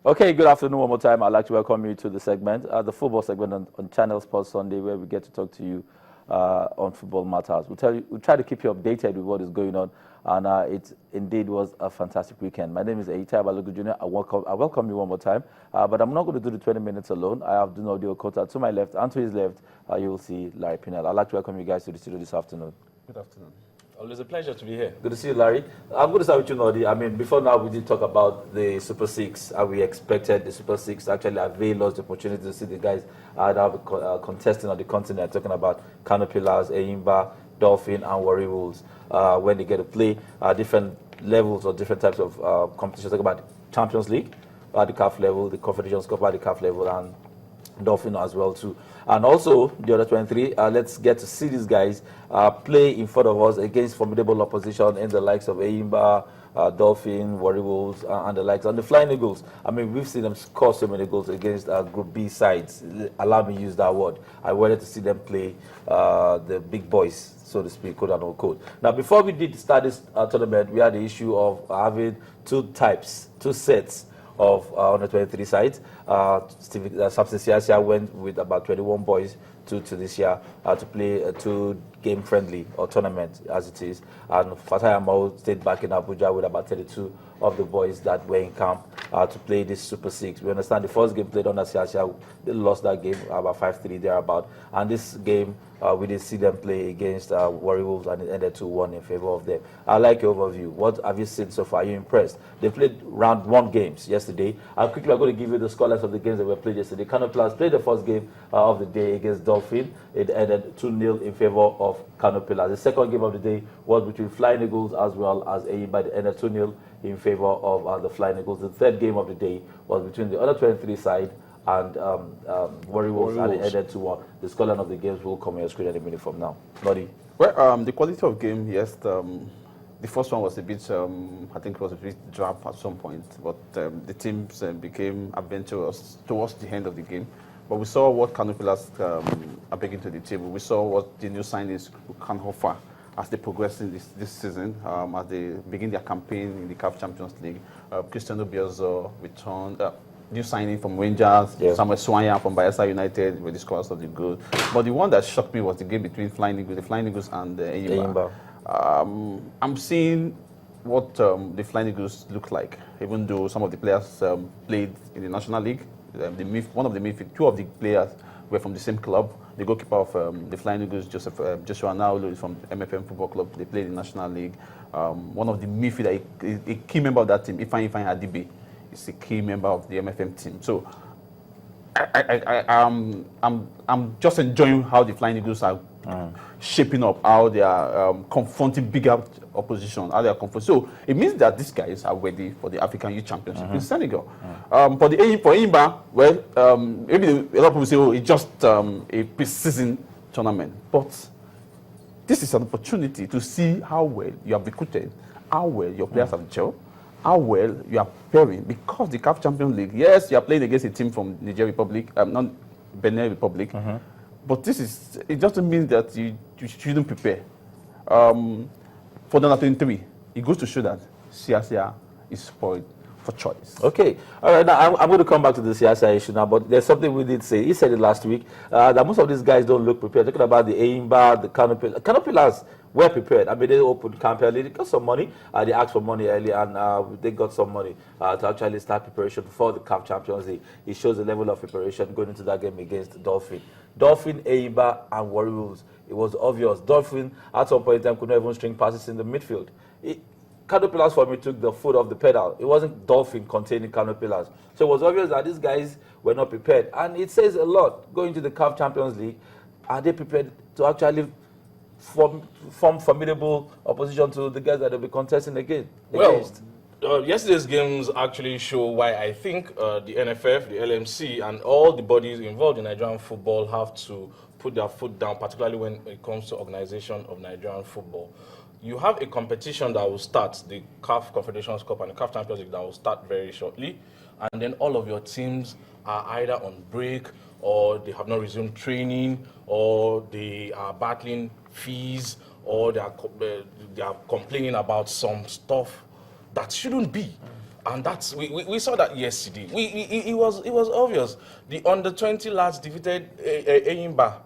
Okay, good afternoon one more time. I'd like to welcome you to the segment, the football segment on Channel Sports Sunday, where we get to talk to you on football matters. We try to keep you updated with what is going on, and it indeed was a fantastic weekend. My name is Eitai Balogun Jr. I welcome you one more time, but I'm not going to do the 20 minutes alone. I have the audio quota to my left, and to his left, you will see Larry Pinel. I'd like to welcome you guys to the studio this afternoon. Good afternoon. Always a pleasure to be here. Good to see you, Larry. I'm going to start with you, Nodi. I mean, before now, we did talk about the Super Six, and we expected the Super Six to actually avail us the opportunity to see the guys that are contesting on the continent, talking about Canopilas, Eyimba, Dolphin, and Warri Wolves, when they get to play different levels or different types of competitions. Talk about Champions League at the CAF level, the Confederations Cup at the CAF level, and Dolphin as well too. And also the other 23, let's get to see these guys play in front of us against formidable opposition in the likes of Eyimba, Dolphin, Warri Wolves, and the likes. And the Flying Eagles, I mean, we've seen them score so many goals against Group B sides. Allow me to use that word. I wanted to see them play the big boys, so to speak, quote and unquote. Now, before we did start this tournament, we had the issue of having two sets of under 23 sides. Substance Siasia went with about 21 boys to Tunisia to play a two-game friendly or tournament, as it is. And Fatai Amao stayed back in Abuja with about 32 of the boys that were in camp to play this Super Six. We understand the first game played under Siasia, they lost that game about 5-3 thereabout. And this game, we did see them play against Warri Wolves, and it ended 2-1 in favor of them. I like your overview. What have you seen so far? Are you impressed? They played round 1 games yesterday. Quickly, I'm going to give you the scorelines of the games that were played yesterday. Canopilas played the first game of the day against Dolphin. It ended 2-0 in favor of Canopilas. The second game of the day was between Flying Eagles as well as Eyimba. It ended 2-0 in favor of the Flying Eagles. The third game of the day was between the other 23 side and Warri Wolves, and it ended 2-1. The scoreline of the games will come on your screen any minute from now. Noddy. Well, the quality of game, yes. The first one was a bit, I think it was a bit drab at some point, but the teams became adventurous towards the end of the game. But we saw what Canopilas are bringing to the table. We saw what the new signings can offer as they progress in this season, as they begin their campaign in the CAF Champions League. Cristiano Bielsa returned. New signing from Rangers, Samuel Swanya from Bayelsa United were the scorers of the goal. But the one that shocked me was the game between the Flying Eagles and Eyimba. I'm seeing what the Flying Eagles look like, even though some of the players played in the National League. Two of the players were from the same club. The goalkeeper of the Flying Eagles, Joshua Naulu, is from MFM Football Club. They played in the National League. One of the midfielders, a key member of that team, Ifeanyi Adibe, is a key member of the MFM team. So I'm just enjoying how the Flying Eagles are shaping up, how they are confronting bigger opposition, how they are confronting. So it means that these guys are ready for the African Youth Championship in Senegal. For Eyimba, well, maybe a lot of people say, oh, it's just a pre-season tournament. But this is an opportunity to see how well you have recruited, how well your players have gelled, how well you are preparing, because the CAF Champions League, yes, you are playing against a team from Nigeria Republic, not Benin Republic, but it doesn't mean that you shouldn't prepare. For the 23, it goes to show that Siasia is spoiled for choice. Okay, all right. Now I'm going to come back to the Siasia issue now, but there's something we did say. He said it last week that most of these guys don't look prepared. Talking about the Eyimba, the Canopilas were prepared. I mean, they opened camp early. They got some money. They asked for money early, and they got some money to actually start preparation for the CAF Champions League. It shows the level of preparation going into that game against Dolphin, Eyimba, and Warri Wolves. It was obvious. Dolphin, at some point in time, could not even string passes in the midfield. Canopilas, for me, took the foot off the pedal. It wasn't Dolphin containing Canopilas. So it was obvious that these guys were not prepared. And it says a lot. Going to the CAF Champions League, are they prepared to actually form formidable opposition to the guys that they'll be contesting against? Yesterday's games actually show why I think the NFF, the LMC, and all the bodies involved in Nigerian football have to put their foot down, particularly when it comes to organization of Nigerian football. You have a competition that will start, the CAF Confederations Cup and the CAF Champions League, that will start very shortly, and then all of your teams are either on break, or they have not resumed training, or they are battling fees, or they are complaining about some stuff that shouldn't be. And that's we saw that yesterday. It was obvious. The under-20 lads defeated Eyimba.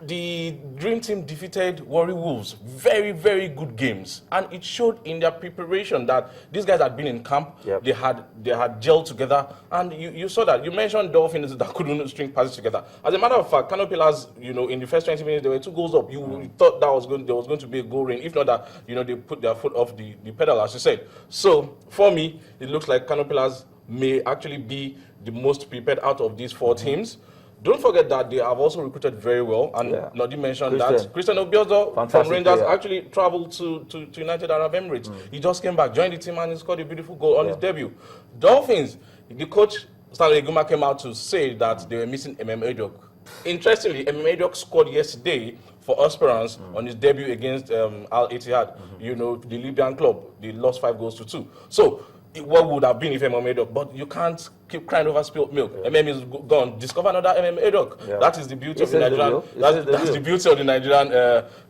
The Dream Team defeated Warri Wolves. Very, very good games, and it showed in their preparation that these guys had been in camp. Yep. They had gelled together, and you saw that. You mentioned Dolphins that couldn't string passes together. As a matter of fact, Kano Pillars, in the first 20 minutes there were 2 goals up. You thought there was going to be a goal rain. If not that, they put their foot off the pedal, as you said. So for me, it looks like Kano Pillars may actually be the most prepared out of these 4 teams. Don't forget that they have also recruited very well, and Nodi mentioned that Christian Obiozo from Rangers actually traveled to United Arab Emirates. He just came back, joined the team, and he scored a beautiful goal on his debut. Dolphins, the coach Stanley Guma came out to say that they were missing Edok. Interestingly, Edok scored yesterday for Esperance on his debut against Al Ittihad, the Libyan club. They lost 5-2. So what would have been if Edok? But you can't keep crying over spilled milk. is gone. Discover another Edok. That is the beauty of the Nigerian. That's the beauty of the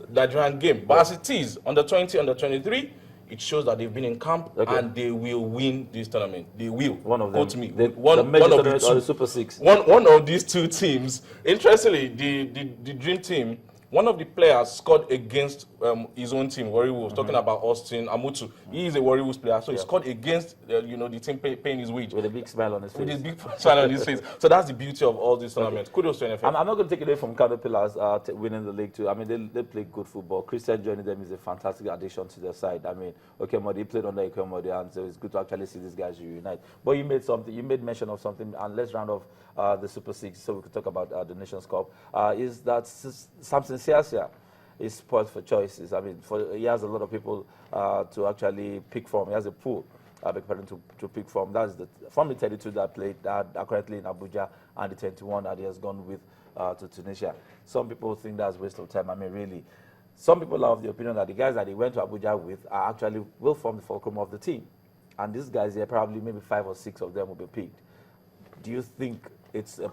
Nigerian game. But as it is, under 20, under 23, it shows that they've been in camp and they will win this tournament. They will. One of them. Quote me. One of the Super Six. One of these 2 teams. Interestingly, the Dream Team. One of the players scored against his own team, Warri Wolves, talking about Austin Amutu. He is a Warri Wolves player, so he scored against the team paying his wage. With a big smile on his face. With a big smile on his face. So that's the beauty of all these tournaments. Kudos to NFL. I'm not going to take it away from Kano Pillars winning the league too. I mean, they play good football. Christian joining them is a fantastic addition to their side. I mean, he played under Ikemode, and so it's good to actually see these guys reunite. But you made mention of something, and let's round off the Super Six so we could talk about the Nations Cup. Is that Samson Siasia is spoiled for choices. I mean, he has a lot of people to actually pick from. He has a pool to pick from. That's from the 32 that played are currently in Abuja, and the 21 that he has gone with to Tunisia. Some people think that's a waste of time. I mean, really. Some people are of the opinion that the guys that he went to Abuja with are actually will form the fulcrum of the team. And these guys here, probably maybe 5 or 6 of them will be picked. Do you think it's a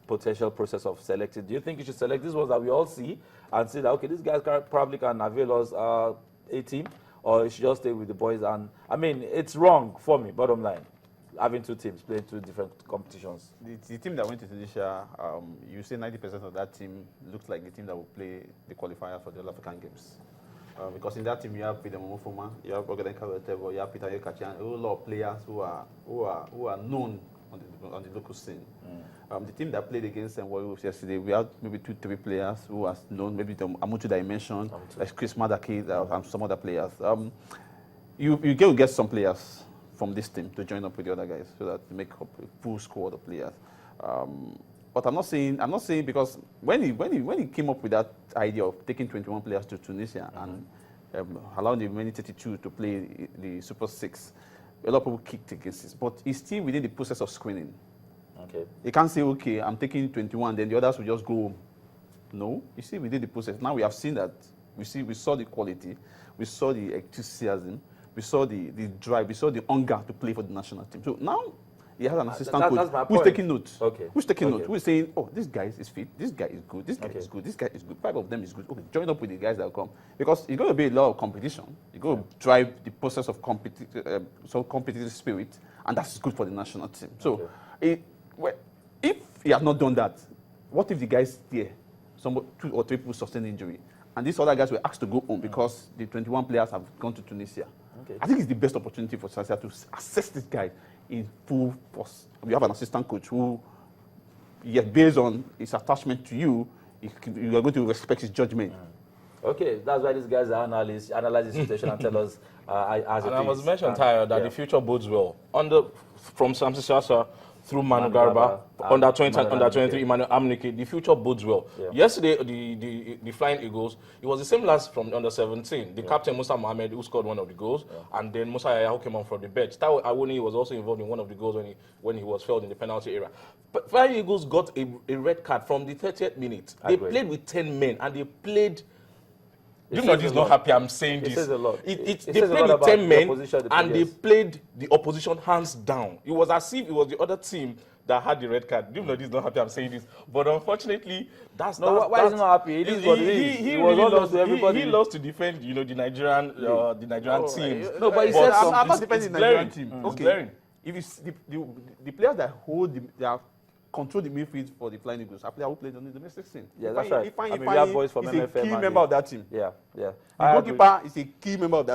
potential process of selecting? Do you think you should select these ones that we all see and say that, okay, these guys probably can avail us a team, or you should just stay with the boys? And I mean, it's wrong for me, bottom line, having 2 teams playing 2 different competitions. The team that went to Tunisia, you say 90% of that team looks like the team that will play the qualifier for the All African Games. Because in that team you have Peter Momofuma, you have Ogden Kawetevo, you have Peter Yekachan, a lot of players who are known on the local scene. The team that played against Warri Wolves yesterday, we had maybe 2-3 players who are known, maybe the Amutu that I mentioned, like Chris Madaki and some other players. You get some players from this team to join up with the other guys so that to make up a full squad of players. But I'm not saying because when he came up with that idea of taking 21 players to Tunisia and allowing the remaining 32 to play the Super 6, a lot of people kicked against this. But it's still within the process of screening. Okay. You can't say, okay, I'm taking 21, then the others will just go home. No, you see, we did the process. Now we have seen that. We saw the quality, we saw the enthusiasm, we saw the drive, we saw the hunger to play for the national team. So now he has an assistant coach who's taking notes. Okay. Who's taking notes? Who's saying, oh, this guy is fit, this guy is good, this guy is good, this guy is good. 5 of them is good. Okay, join up with the guys that will come. Because it's going to be a lot of competition. You're going to drive the process of competitive spirit, and that's good for the national team. So if he had not done that, what if the guys there, 2 or 3 people sustain injury, and these other guys were asked to go home because the 21 players have gone to Tunisia? Okay. I think it's the best opportunity for Sasia to assess this guy in full force. We have an assistant coach who, based on his attachment to you, you are going to respect his judgment. Okay, that's why these guys are analyze the situation and tell us as it is. And I was mentioned, Tyre, that the future bodes well. From Samson Sasa through Manu Garba, under 20 and under 23, Emmanuel Amnike, the future bodes well. Yeah. Yesterday, the Flying Eagles, it was the same last from under 17. The captain, Musa Mohamed, who scored one of the goals, and then Musa Yaya, who came on from the bench. Taiwo Awoni was also involved in one of the goals when he was fouled in the penalty area. But Flying Eagles got a red card from the 30th minute. They played with 10 men, and they played... This not happy I'm saying this. It says a lot. They played with 10 men and they played the opposition hands down. It was as if it was the other team that had the red card. Even though this is not happy, I'm saying this, but unfortunately, that's No, that's, why is he not happy? It is what it is. He was really honest lost. to everybody. He lost to defend, the Nigerian teams. No, but he said something. I'm not defending the Nigerian glaring. team. It's Okay, glaring. if it's the players that control the midfield for the Flying Eagles are players who played on the domestic scene. Yeah, that's right. Ifeanyi I mean, we have boys from is MFM a key and member of that team. Yeah. The goalkeeper is a key member of that